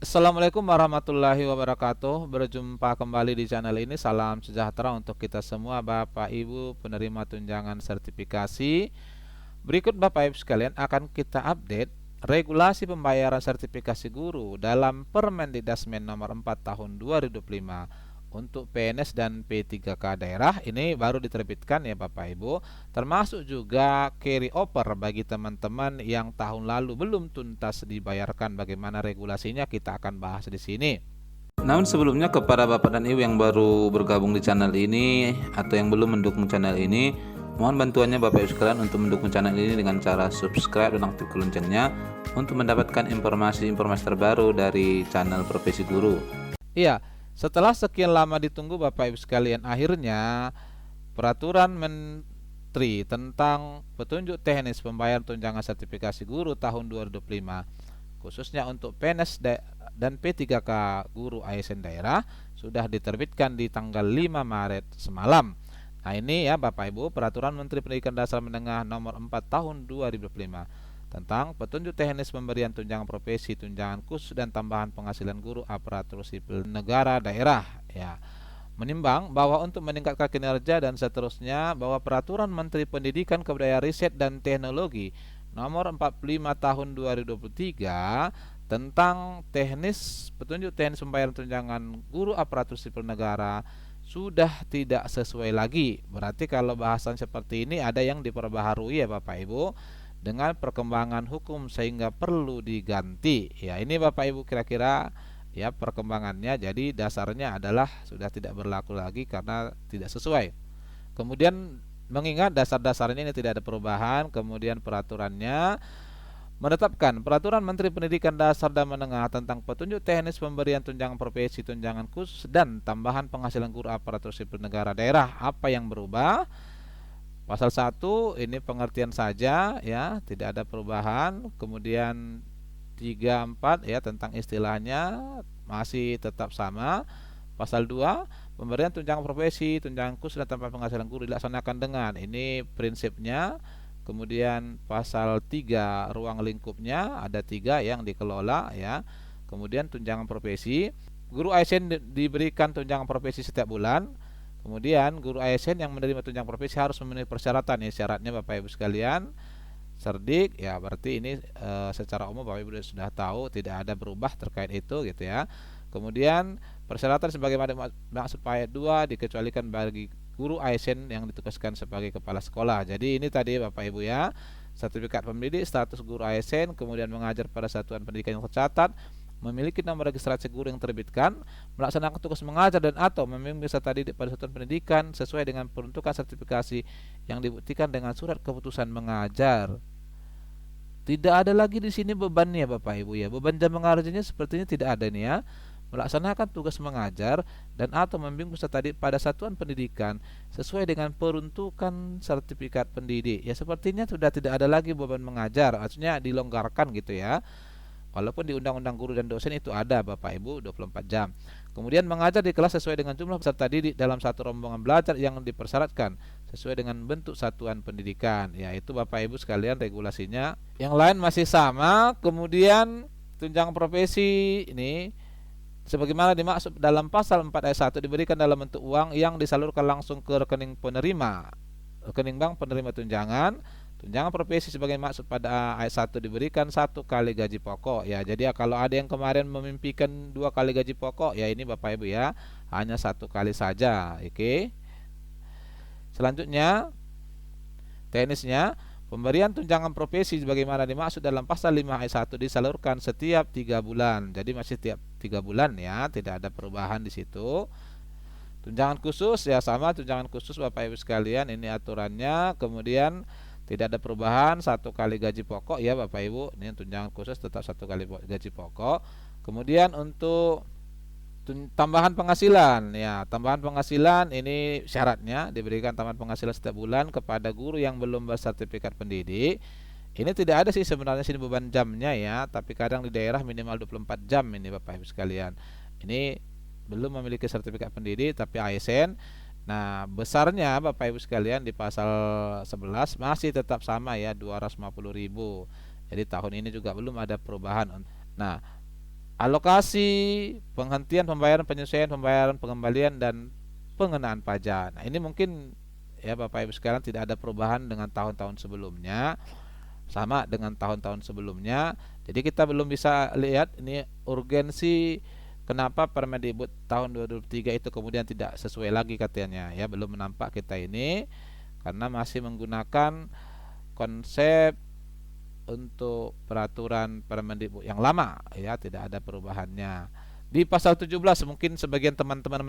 Assalamualaikum warahmatullahi wabarakatuh. Berjumpa kembali di channel ini. Salam sejahtera untuk kita semua, Bapak Ibu penerima tunjangan sertifikasi. Berikut Bapak Ibu sekalian akan kita update regulasi pembayaran sertifikasi guru dalam Permendikdasmen nomor 4 tahun 2025 untuk PNS dan P3K daerah. Ini baru diterbitkan ya Bapak Ibu, termasuk juga carry over bagi teman-teman yang tahun lalu belum tuntas dibayarkan. Bagaimana regulasinya kita akan bahas di sini. Namun sebelumnya, kepada Bapak dan Ibu yang baru bergabung di channel ini atau yang belum mendukung channel ini, mohon bantuannya Bapak Ibu sekalian untuk mendukung channel ini dengan cara subscribe dan aktifkan loncengnya untuk mendapatkan informasi-informasi terbaru dari channel Profesi Guru. Iya, setelah sekian lama ditunggu Bapak Ibu sekalian, akhirnya Peraturan Menteri tentang petunjuk teknis pembayaran tunjangan sertifikasi guru tahun 2025 khususnya untuk PNS dan P3K guru ASN daerah sudah diterbitkan di tanggal 5 Maret semalam. Nah ini ya Bapak Ibu, Peraturan Menteri Pendidikan Dasar Menengah nomor 4 tahun 2025 tentang petunjuk teknis pemberian tunjangan profesi, tunjangan khusus dan tambahan penghasilan guru aparatur sipil negara daerah ya. Menimbang bahwa untuk meningkatkan kinerja dan seterusnya, bahwa Peraturan Menteri Pendidikan Kebudayaan Riset dan Teknologi nomor 45 tahun 2023 tentang petunjuk teknis pembayaran tunjangan guru aparatur sipil negara sudah tidak sesuai lagi. Berarti kalau bahasan seperti ini ada yang diperbaharui ya Bapak Ibu dengan perkembangan hukum sehingga perlu diganti. Ya, ini Bapak Ibu kira-kira ya perkembangannya. Jadi dasarnya adalah sudah tidak berlaku lagi karena tidak sesuai. Kemudian mengingat dasar-dasarnya ini tidak ada perubahan, kemudian peraturannya menetapkan Peraturan Menteri Pendidikan Dasar dan Menengah tentang petunjuk teknis pemberian tunjangan profesi, tunjangan khusus dan tambahan penghasilan guru aparatur sipil negara daerah. Apa yang berubah? Pasal 1 ini pengertian saja ya, tidak ada perubahan. Kemudian 3, 4 ya tentang istilahnya masih tetap sama. Pasal 2 pemberian tunjangan profesi, tunjangan khusus dan tambahan penghasilan guru dilaksanakan dengan ini prinsipnya. Kemudian pasal 3 ruang lingkupnya ada 3 yang dikelola ya. Kemudian tunjangan profesi, guru ASN diberikan tunjangan profesi setiap bulan. Kemudian guru ASN yang menerima tunjangan profesi harus memenuhi persyaratan ya, syaratnya Bapak Ibu sekalian cerdik ya, berarti ini secara umum Bapak Ibu sudah tahu, tidak ada berubah terkait itu gitu ya. Kemudian persyaratan sebagaimana dimaksud ayat 2 dikecualikan bagi guru ASN yang ditugaskan sebagai kepala sekolah. Jadi ini tadi Bapak Ibu ya, sertifikat pendidik, status guru ASN, kemudian mengajar pada satuan pendidikan yang tercatat, memiliki nomor registrasi guru yang terbitkan, melaksanakan tugas mengajar dan atau membimbing peserta didik pada satuan pendidikan sesuai dengan peruntukan sertifikasi yang dibuktikan dengan surat keputusan mengajar. Tidak ada lagi di sini bebannya Bapak Ibu ya. Beban jam mengajarnya sepertinya tidak ada nih ya. Melaksanakan tugas mengajar dan atau membimbing peserta didik pada satuan pendidikan sesuai dengan peruntukan sertifikat pendidik. Ya sepertinya sudah tidak ada lagi beban mengajar, maksudnya dilonggarkan gitu ya. Walaupun di Undang-Undang Guru dan Dosen itu ada Bapak Ibu 24 jam. Kemudian mengajar di kelas sesuai dengan jumlah peserta didik dalam satu rombongan belajar yang dipersyaratkan sesuai dengan bentuk satuan pendidikan. Ya itu Bapak Ibu sekalian regulasinya. Yang lain masih sama. Kemudian tunjangan profesi ini sebagaimana dimaksud dalam pasal 4 ayat 1 diberikan dalam bentuk uang yang disalurkan langsung ke rekening penerima, rekening bank penerima tunjangan. Tunjangan profesi sebagai maksud pada ayat 1 diberikan 1 kali gaji pokok ya. Jadi kalau ada yang kemarin memimpikan 2 kali gaji pokok ya, ini Bapak Ibu ya hanya 1 kali saja. Oke. Selanjutnya teknisnya, pemberian tunjangan profesi sebagaimana dimaksud dalam pasal 5 ayat 1 disalurkan setiap 3 bulan. Jadi masih setiap 3 bulan ya, tidak ada perubahan di situ. Tunjangan khusus ya sama, tunjangan khusus Bapak Ibu sekalian ini aturannya. Kemudian tidak ada perubahan, 1 kali gaji pokok ya Bapak Ibu. Ini tunjangan khusus tetap 1 kali gaji pokok. Kemudian untuk tambahan penghasilan ya, tambahan penghasilan ini syaratnya diberikan tambahan penghasilan setiap bulan kepada guru yang belum bersertifikat pendidik. Ini tidak ada sih sebenarnya sini beban jamnya ya, tapi kadang di daerah minimal 24 jam ini Bapak Ibu sekalian. Ini belum memiliki sertifikat pendidik tapi ASN. Nah, besarnya Bapak Ibu sekalian di pasal 11 masih tetap sama ya, 250.000. Jadi tahun ini juga belum ada perubahan. Nah, alokasi, penghentian pembayaran, penyesuaian pembayaran, pengembalian, dan pengenaan pajak. Nah, ini mungkin ya Bapak Ibu sekalian tidak ada perubahan dengan tahun-tahun sebelumnya, sama dengan tahun-tahun sebelumnya. Jadi kita belum bisa lihat ini urgensi kenapa Permendikbud tahun 2023 itu kemudian tidak sesuai lagi katanya ya, belum menampak kita ini karena masih menggunakan konsep untuk peraturan Permendikbud yang lama ya, tidak ada perubahannya. Di pasal 17 mungkin sebagian teman-teman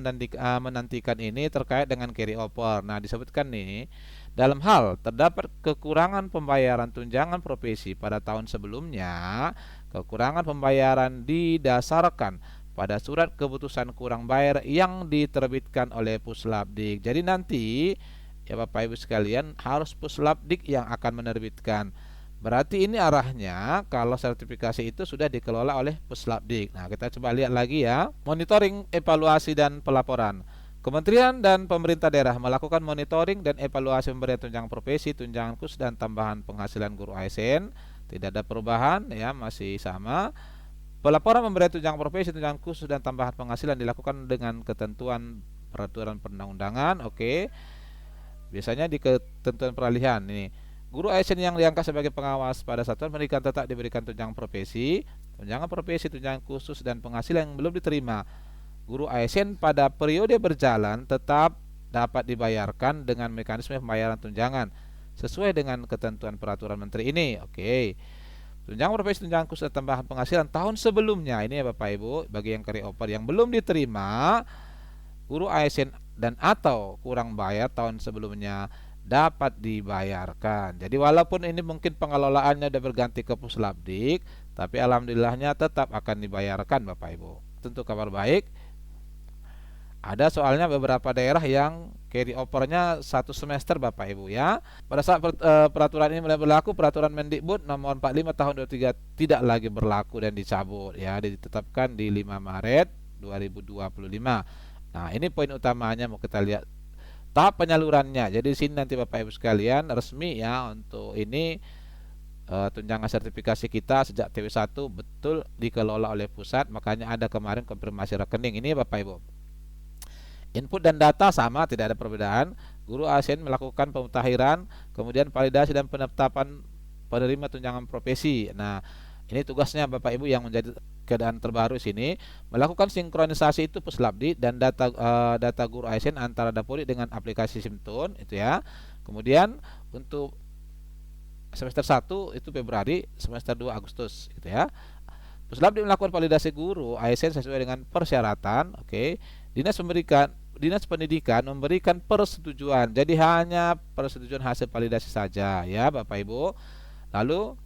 menantikan ini terkait dengan carry over. Nah, disebutkan nih, dalam hal terdapat kekurangan pembayaran tunjangan profesi pada tahun sebelumnya, kekurangan pembayaran didasarkan pada surat keputusan kurang bayar yang diterbitkan oleh Puslapdik. Jadi nanti ya Bapak Ibu sekalian, harus Puslapdik yang akan menerbitkan. Berarti ini arahnya kalau sertifikasi itu sudah dikelola oleh Puslapdik. Nah, kita coba lihat lagi ya. Monitoring, evaluasi, dan pelaporan. Kementerian dan pemerintah daerah melakukan monitoring dan evaluasi pemberian tunjangan profesi, tunjangan khusus, dan tambahan penghasilan guru ASN. Tidak ada perubahan ya, masih sama. Pelaporan pemberian tunjangan profesi, tunjangan khusus, dan tambahan penghasilan dilakukan dengan ketentuan peraturan perundang-undangan. Oke. Biasanya di ketentuan peralihan ini. Guru ASN yang diangkat sebagai pengawas pada satuan pendidikan tetap diberikan tunjangan profesi, tunjangan khusus, dan penghasilan yang belum diterima guru ASN pada periode berjalan tetap dapat dibayarkan dengan mekanisme pembayaran tunjangan sesuai dengan ketentuan peraturan menteri ini. Oke. Tunjangan profesi, tunjangan khusus, dan tambahan penghasilan tahun sebelumnya ini ya Bapak Ibu, bagi yang carry over yang belum diterima guru ASN dan atau kurang bayar tahun sebelumnya dapat dibayarkan. Jadi walaupun ini mungkin pengelolaannya sudah berganti ke Puslapdik, tapi alhamdulillahnya tetap akan dibayarkan Bapak Ibu. Tentu kabar baik. Ada soalnya beberapa daerah yang carry overnya 1 semester Bapak Ibu ya. Pada saat peraturan ini mulai berlaku, peraturan Mendikbud nomor 45 tahun 23 tidak lagi berlaku dan dicabut ya, ditetapkan di 5 Maret 2025. Nah, ini poin utamanya mau kita lihat tahap penyalurannya. Jadi di sini nanti Bapak Ibu sekalian resmi ya untuk ini tunjangan sertifikasi kita sejak TW1 betul dikelola oleh pusat, makanya ada kemarin konfirmasi rekening. Ini Bapak Ibu. Input dan data sama, tidak ada perbedaan. Guru ASN melakukan pemutakhiran, kemudian validasi dan penetapan penerima tunjangan profesi. Nah, ini tugasnya Bapak Ibu yang menjadi keadaan terbaru sini, melakukan sinkronisasi itu Puslapdik dan data guru ASN antara Dapodik dengan aplikasi Simtun itu ya. Kemudian untuk semester 1 itu Februari, semester 2 Agustus gitu ya. Puslapdik melakukan validasi guru ASN sesuai dengan persyaratan. Oke. Dinas Pendidikan memberikan persetujuan. Jadi hanya persetujuan hasil validasi saja ya Bapak Ibu. Lalu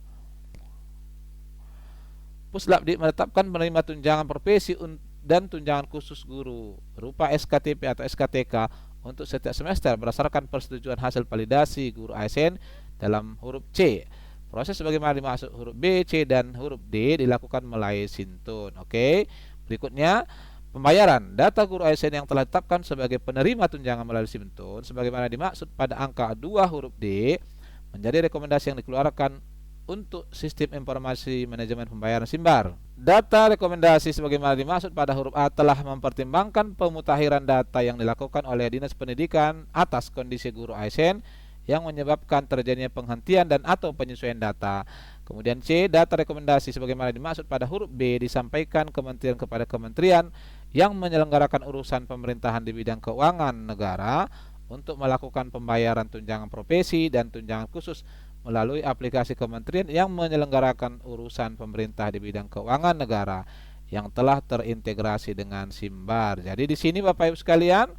Puslapdik menetapkan penerima tunjangan profesi dan tunjangan khusus guru berupa SKTP atau SKTK untuk setiap semester berdasarkan persetujuan hasil validasi guru ASN dalam huruf C. Proses sebagaimana dimaksud huruf B, C, dan huruf D dilakukan melalui Simtun. Oke. Berikutnya, pembayaran data guru ASN yang telah ditetapkan sebagai penerima tunjangan melalui Simtun sebagaimana dimaksud pada angka 2 huruf D menjadi rekomendasi yang dikeluarkan untuk sistem informasi manajemen pembayaran SIMBAR. Data rekomendasi sebagaimana dimaksud pada huruf A telah mempertimbangkan pemutakhiran data yang dilakukan oleh Dinas Pendidikan atas kondisi guru ASN yang menyebabkan terjadinya penghentian dan atau penyesuaian data. Kemudian C, data rekomendasi sebagaimana dimaksud pada huruf B disampaikan kementerian kepada kementerian yang menyelenggarakan urusan pemerintahan di bidang keuangan negara untuk melakukan pembayaran tunjangan profesi dan tunjangan khusus melalui aplikasi kementerian yang menyelenggarakan urusan pemerintah di bidang keuangan negara yang telah terintegrasi dengan SIMBAR. Jadi di sini Bapak Ibu sekalian,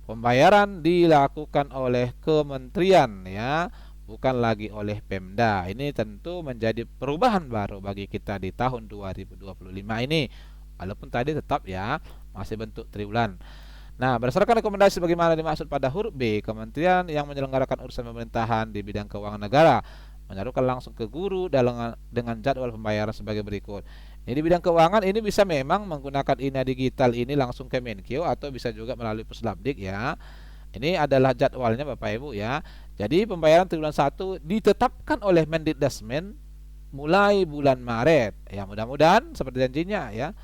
pembayaran dilakukan oleh kementerian ya, bukan lagi oleh Pemda. Ini tentu menjadi perubahan baru bagi kita di tahun 2025 ini. Walaupun tadi tetap ya masih bentuk triwulan. Nah, berdasarkan rekomendasi bagaimana dimaksud pada huruf B, kementerian yang menyelenggarakan urusan pemerintahan di bidang keuangan negara menyalukan langsung ke guru dengan jadwal pembayaran sebagai berikut. Ini di bidang keuangan ini bisa memang menggunakan INA digital ini langsung ke Menkeu atau bisa juga melalui Puslapdik ya. Ini adalah jadwalnya Bapak Ibu ya. Jadi pembayaran triwulan 1 ditetapkan oleh Mendikdasmen mulai bulan Maret. Ya, mudah-mudahan seperti janjinya ya.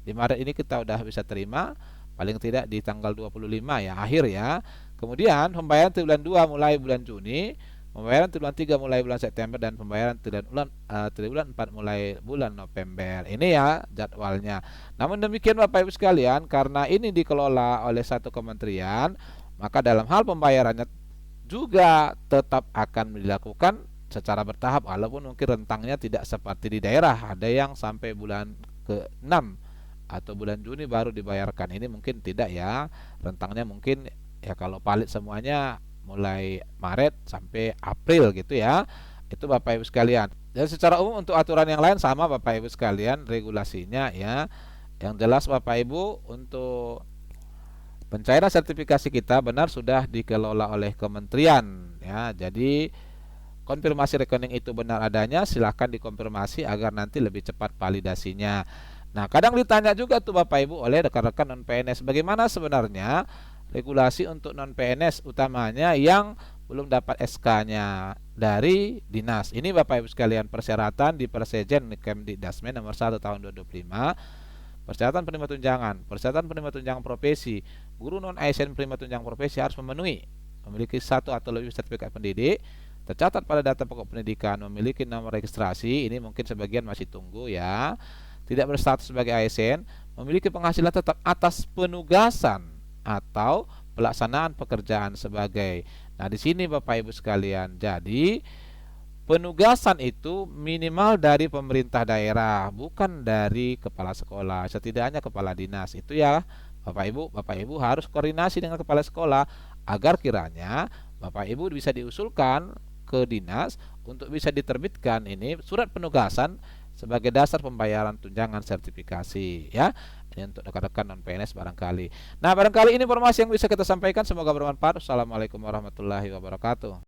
Di Maret ini kita udah bisa terima paling tidak di tanggal 25 ya, akhir ya. Kemudian pembayaran triwulan 2 mulai bulan Juni, pembayaran triwulan 3 mulai bulan September, dan pembayaran triwulan 4 mulai bulan November. Ini ya jadwalnya. Namun demikian Bapak Ibu sekalian, karena ini dikelola oleh satu kementerian, maka dalam hal pembayarannya juga tetap akan dilakukan secara bertahap, walaupun mungkin rentangnya tidak seperti di daerah. Ada yang sampai bulan ke-6 atau bulan Juni baru dibayarkan. Ini mungkin tidak ya, rentangnya mungkin ya kalau valid semuanya mulai Maret sampai April gitu ya. Itu Bapak Ibu sekalian. Dan secara umum untuk aturan yang lain sama Bapak Ibu sekalian regulasinya ya. Yang jelas Bapak Ibu, untuk pencairan sertifikasi kita benar sudah dikelola oleh kementerian ya. Jadi konfirmasi rekening itu benar adanya, silahkan dikonfirmasi agar nanti lebih cepat validasinya. Nah, kadang ditanya juga tuh Bapak Ibu oleh rekan-rekan non-PNS, bagaimana sebenarnya regulasi untuk non-PNS utamanya yang belum dapat SK-nya dari dinas. Ini Bapak Ibu sekalian, persyaratan di Persejen Kemdikdasmen nomor 1 tahun 2025, persyaratan penerima tunjangan, persyaratan penerima tunjangan profesi, guru non-ASN penerima tunjangan profesi harus memiliki 1 atau lebih sertifikat pendidik, tercatat pada data pokok pendidikan, memiliki nomor registrasi, ini mungkin sebagian masih tunggu ya, tidak berstatus sebagai ASN, memiliki penghasilan tetap atas penugasan atau pelaksanaan pekerjaan sebagai. Nah, di sini Bapak Ibu sekalian, jadi penugasan itu minimal dari pemerintah daerah, bukan dari kepala sekolah, setidaknya kepala dinas. Itu ya Bapak Ibu harus koordinasi dengan kepala sekolah agar kiranya Bapak Ibu bisa diusulkan ke dinas untuk bisa diterbitkan ini surat penugasan sebagai dasar pembayaran tunjangan sertifikasi ya. Ini untuk rekan-rekan non PNS barangkali. Nah, barangkali ini informasi yang bisa kita sampaikan, semoga bermanfaat. Assalamualaikum warahmatullahi wabarakatuh.